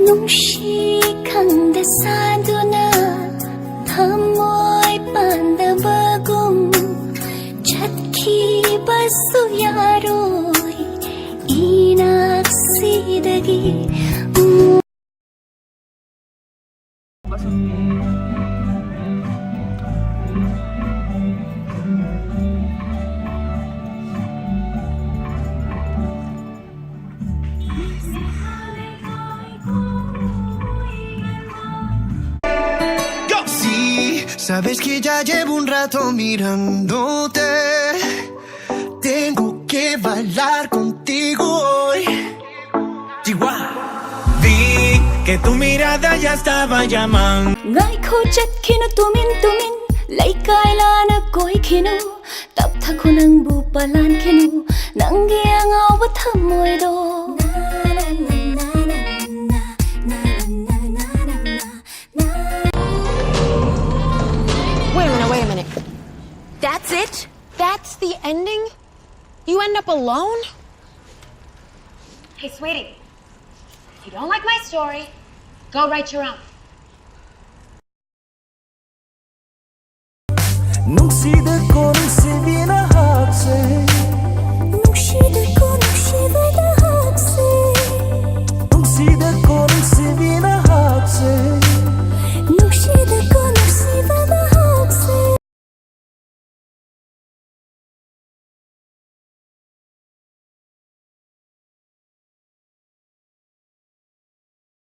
Nungshikang saduna Thamoy pandabagum Chatki basu yaroy Inaksidagi Sabes que ya llevo un rato mirándote. Tengo que bailar contigo hoy. Chihuahua. Vi que tu mirada ya estaba llamando. Ngai ko chat kinu tumin tumin Lai kai lana koi kinu Tap thaku nang bu palan kinu Nangi ang awa thamoy do Wait a minute. That's it? That's the ending? You end up alone? Hey, sweetie, if you don't like my story, go write your own. Nung sida ko rin